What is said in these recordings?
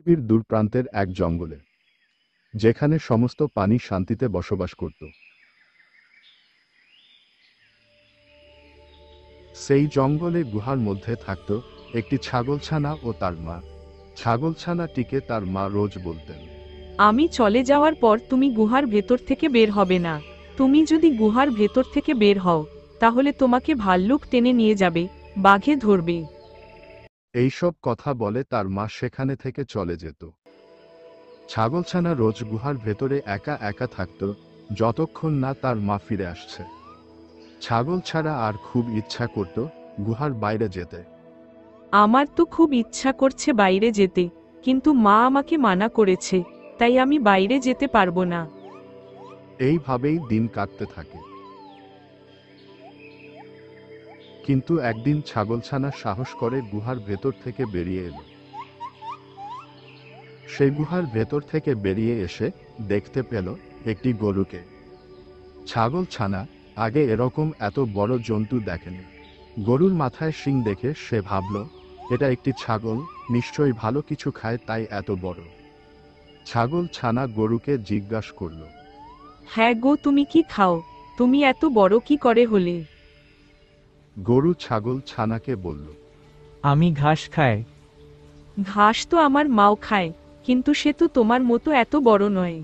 পৃথিবীর দূর প্রান্তের এক জঙ্গলে, যেখানে সমস্ত প্রাণী শান্তিতে বসবাস করত। সেই জঙ্গলে গুহার মধ্যে থাকত একটি ছাগলছানা ও তার মা। ছাগলছানাটিকে তার মা রোজ বলতেন, আমি চলে যাওয়ার পর তুমি গুহার ভেতর থেকে বের হবে না। তুমি যদি গুহার ভেতর থেকে বের হও, তাহলে তোমাকে ভাল্লুক টেনে নিয়ে যাবে, বাঘে ধরবে। এইসব কথা বলে তার মা সেখানে থেকে চলে যেত। ছাগলছানা রোজ গুহার ভেতরে একা একা থাকত, যতক্ষণ না তার মা ফিরে আসছে। ছাগল ছাড়া আর খুব ইচ্ছা করত গুহার বাইরে যেতে। আমার তো খুব ইচ্ছা করছে বাইরে যেতে, কিন্তু মা আমাকে মানা করেছে, তাই আমি বাইরে যেতে পারবো না। এইভাবেই দিন কাটতে থাকে। কিন্তু একদিন ছাগলছানা সাহস করে গুহার ভেতর থেকে বেরিয়ে এলো। সে গুহার ভেতর থেকে বেরিয়ে এসে দেখতে পেল একটি গরুকে। ছাগলছানা আগে এরকম এত বড় জন্তু দেখেনি। গরুর মাথায় শিং দেখে সে ভাবল, এটা একটি ছাগল, নিশ্চয়ই ভালো কিছু খায়, তাই এত বড়। ছাগলছানা গরুকে জিজ্ঞাসা করল, হ্যাঁ গো, তুমি কি খাও? তুমি এত বড় কি করে হলে? গরু ছাগলছানাকে বলল, আমি ঘাস খাই। ঘাস তো আমার মাও খায়, কিন্তু সে তো তোমার মতো এত বড় নয়।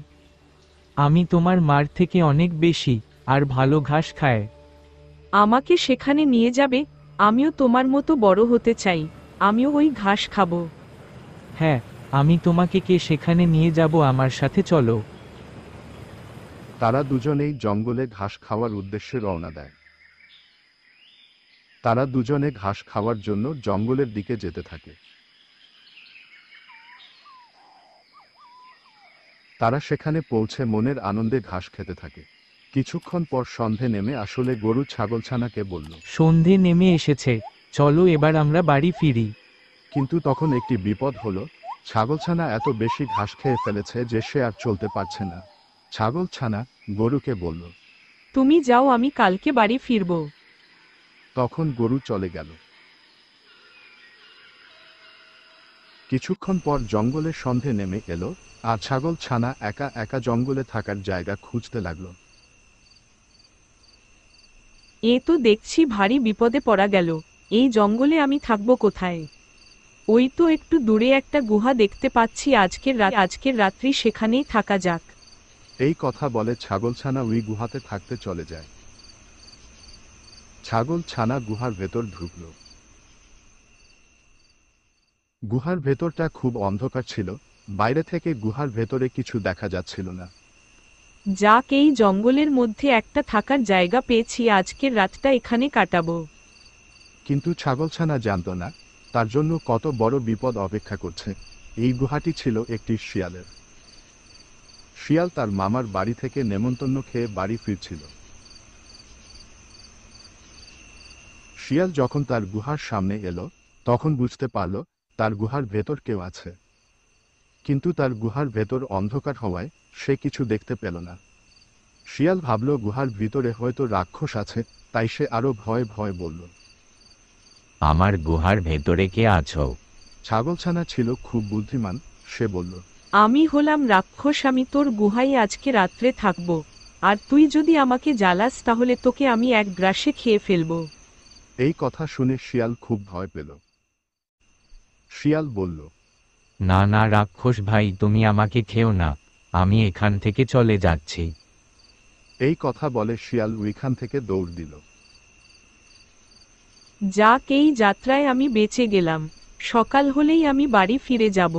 আমি তোমার মার থেকে অনেক বেশি আর ভালো ঘাস খায়। আমাকে সেখানে নিয়ে যাবে? আমিও তোমার মতো বড় হতে চাই, আমিও ওই ঘাস খাবো। হ্যাঁ, আমি তোমাকে সেখানে নিয়ে যাব, আমার সাথে চলো। তারা দুজনেই জঙ্গলে ঘাস খাওয়ার উদ্দেশ্যে রওনা দেয়। তারা দুজনে ঘাস খাওয়ার জন্য জঙ্গলের দিকে যেতে থাকে। তারা সেখানে পৌঁছে মনের আনন্দে ঘাস খেতে থাকে। কিছুক্ষণ পর সন্ধে নেমে আসলে গরু ছাগলছানাকে বলল, সন্ধে নেমে এসেছে, চলো এবার আমরা বাড়ি ফিরি। কিন্তু তখন একটি বিপদ হলো। ছাগলছানা এত বেশি ঘাস খেয়ে ফেলেছে যে সে আর চলতে পারছে না। ছাগলছানা গরুকে বলল। তুমি যাও, আমি কালকে বাড়ি ফিরবো। তখন গরু চলে গেল। কিছুক্ষণ পর জঙ্গলে সন্ধে নেমে এলো, আর ছাগলছানা একা একা জঙ্গলে থাকার জায়গা খুঁজতে লাগলো। এ তো দেখছি ভারী বিপদে পড়া গেল। এই জঙ্গলে আমি থাকবো কোথায়? ওই তো একটু দূরে একটা গুহা দেখতে পাচ্ছি, আজকের রাত্রি সেখানেই থাকা যাক। এই কথা বলে ছাগলছানা ওই গুহাতে থাকতে চলে যায়। ছাগলছানা গুহার ভেতর ঢুকল। গুহার ভেতরটা খুব অন্ধকার ছিল। বাইরে থেকে গুহার ভেতরে কিছু দেখা যাচ্ছিল না। যাক, এই জঙ্গলের মধ্যে একটা থাকার জায়গা পেয়েছি, আজকের রাতটা এখানে কাটাবো। কিন্তু ছাগলছানা জানত না তার জন্য কত বড় বিপদ অপেক্ষা করছে। এই গুহাটি ছিল একটি শিয়ালের। শিয়াল তার মামার বাড়ি থেকে নেমন্তন্ন খেয়ে বাড়ি ফিরছিল। শিয়াল যখন তার গুহার সামনে এলো, তখন বুঝতে পারল তার গুহার ভেতর কেউ আছে। কিন্তু তার গুহার ভেতর অন্ধকার হওয়ায় সে কিছু দেখতে পেল না। শিয়াল ভাবল গুহার ভিতরে হয়তো রাক্ষস আছে, তাই সে আরো ভয়ে ভয়ে বলল, আমার গুহার ভেতরে কে আছো? ছাগলছানা ছিল খুব বুদ্ধিমান, সে বলল, আমি হলাম রাক্ষস, আমি তোর গুহায় আজকে রাত্রে থাকবো। আর তুই যদি আমাকে জ্বালাস তাহলে তোকে আমি এক গ্রাসে খেয়ে ফেলবো। এই কথা শুনে শিয়াল খুব ভয় পেল। শিয়াল বলল, না না রাক্ষস ভাই, তুমি আমাকে খেও না, আমি এখান থেকে চলে যাচ্ছি। এই কথা বলে শিয়াল ওইখান থেকে দৌড় দিল। যাক, এই যাত্রায় আমি বেঁচে গেলাম। সকাল হলেই আমি বাড়ি ফিরে যাব।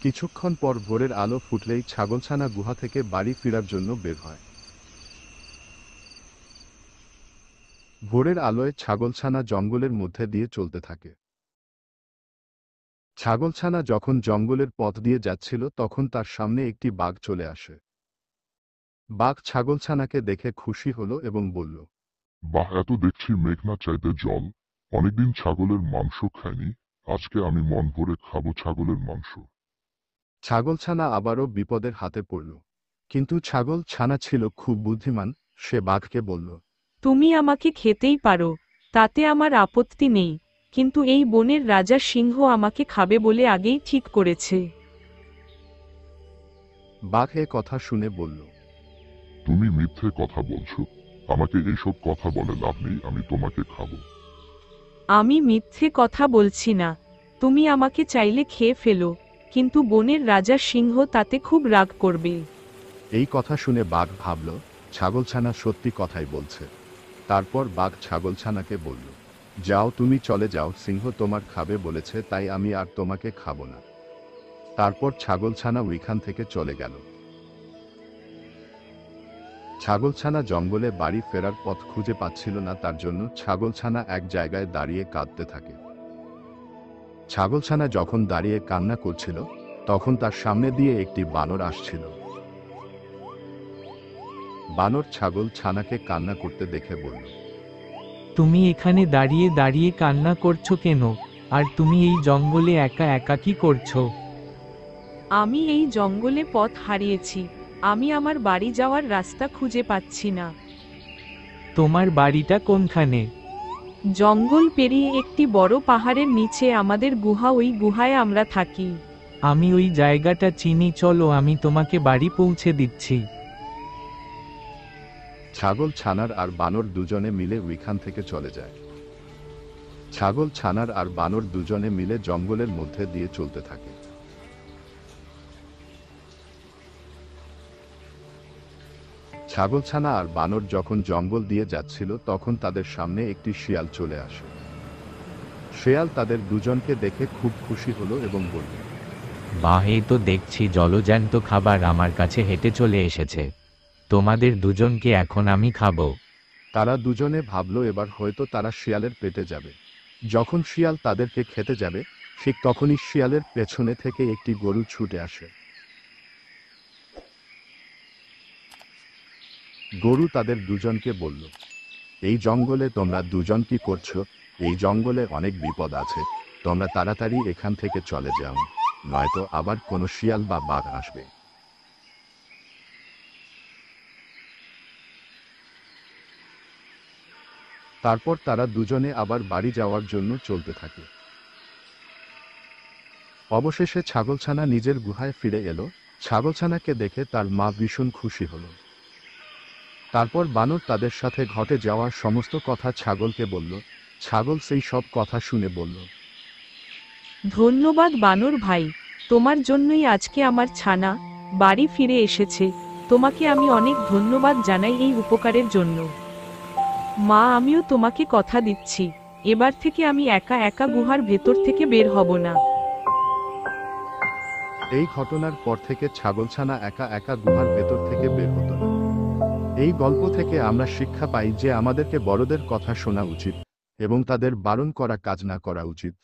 কিছুক্ষণ পর ভোরের আলো ফুটলেই ছাগলছানা গুহা থেকে বাড়ি ফেরার জন্য বের হয়। ভোরের আলোয় ছাগলছানা জঙ্গলের মধ্যে দিয়ে চলতে থাকে। ছাগলছানা যখন জঙ্গলের পথ দিয়ে যাচ্ছিল তখন তার সামনে একটি বাঘ চলে আসে। বাঘ ছাগলছানাকে দেখে খুশি হলো এবং বলল, বাহ, এত দেখছি মেঘনা চাইতে জল। অনেকদিন ছাগলের মাংস খাইনি, আজকে আমি মন ভরে খাবো ছাগলের মাংস। ছাগলছানা আবারও বিপদের হাতে পড়ল। কিন্তু ছাগলছানা ছিল খুব বুদ্ধিমান, সে বাঘকে বলল, তুমি আমাকে খেতেই পারো, তাতে আমার আপত্তি নেই। কিন্তু এই বনের রাজা সিংহ আমাকে খাবে বলে আগেই ঠিক করেছে। বাঘ এ কথা শুনে বলল, তুমি মিথ্যে কথা বলছো, আমাকে এইসব কথা বলে লাভ নেই, আমি তোমাকে খাবো। আমি মিথ্যে কথা বলছি না, তুমি আমাকে চাইলে খেয়ে ফেলো, কিন্তু বনের রাজা সিংহ তাতে খুব রাগ করবে। এই কথা শুনে বাঘ ভাবল ছাগলছানা সত্যি কথাই বলছে। তারপর বাঘ ছাগলছানাকে বলল, যাও তুমি চলে যাও, সিংহ তোমার খাবে বলেছে, তাই আমি আর তোমাকে খাবো না। তারপর ছাগলছানা ওইখান থেকে চলে গেল। ছাগলছানা জঙ্গলে বাড়ি ফেরার পথ খুঁজে পাচ্ছিল না, তার জন্য ছাগলছানা এক জায়গায় দাঁড়িয়ে কাঁদতে থাকে। ছাগলছানা যখন দাঁড়িয়ে কান্না করছিল, তখন তার সামনে দিয়ে একটি বানর আসছিল। বানর ছাগল ছানাকে কান্না করতে দেখে বলল, তুমি এখানে দাঁড়িয়ে দাঁড়িয়ে কান্না করছো কেন? আর তুমি এই জঙ্গলে একা একা কি করছো? আমি এই জঙ্গলে পথ হারিয়েছি, আমি আমার বাড়ি যাওয়ার রাস্তা খুঁজে পাচ্ছি না। তোমার বাড়িটা কোনখানে? জঙ্গল পেরিয়ে একটি বড় পাহাড়ের নিচে আমাদের গুহা, ওই গুহায় আমরা থাকি। আমি ওই জায়গাটা চিনি, চলো আমি তোমাকে বাড়ি পৌঁছে দিচ্ছি। ছাগল ছানার আর বানর দুজনে মিলে ওইখান থেকে চলে যায়। ছাগল ছানার আর বানর দুজনে মিলে জঙ্গলের মধ্যে দিয়ে চলতে থাকে। ছাগলছানা আর বানর যখন জঙ্গল দিয়ে যাচ্ছিল, তখন তাদের সামনে একটি শিয়াল চলে আসে। শিয়াল তাদের দুজনকে দেখে খুব খুশি হলো এবং বলল, বাহ, এই তো দেখছি জলজ্যান্ত খাবার আমার কাছে হেঁটে চলে এসেছে। তোমাদের দুজনকে এখন আমি খাবো। তারা দুজনে ভাবলো এবার হয়তো তারা শিয়ালের পেটে যাবে। যখন শিয়াল তাদেরকে খেতে যাবে, ঠিক তখনই শিয়ালের পেছনে থেকে একটি গরু ছুটে আসে। গরু তাদের দুজনকে বলল, এই জঙ্গলে তোমরা দুজন কি করছো? এই জঙ্গলে অনেক বিপদ আছে, তোমরা তাড়াতাড়ি এখান থেকে চলে যাও, নয়তো আবার কোনো শিয়াল বা বাঘ আসবে। তারপর তারা দুজনে আবার বাড়ি যাওয়ার জন্য চলতে থাকে। অবশেষে ছাগলছানা নিজের গুহায় ফিরে এলো। ছাগলছানাকে দেখে তার মা ভীষণ খুশি হলো। তারপর বানর তাদের সাথে ঘটে যাওয়া সমস্ত কথা ছাগলকে বলল। ছাগল সেই সব কথা শুনে বলল, ধন্যবাদ বানর ভাই, তোমার জন্যই আজকে আমার ছানা বাড়ি ফিরে এসেছে। তোমাকে আমি অনেক ধন্যবাদ জানাই এই উপকারের জন্য। মা, আমিও তোমাকে কথা দিচ্ছি, এবার থেকে আমি একা একা গুহার ভেতর থেকে বের হব না। এই ঘটনার পর থেকে ছাগলছানা একা একা গুহার ভেতর থেকে বের হতো না। এই গল্প থেকে আমরা শিক্ষা পাই যে আমাদেরকে বড়দের কথা শোনা উচিত এবং তাদের বারণ করা কাজ না করা উচিত।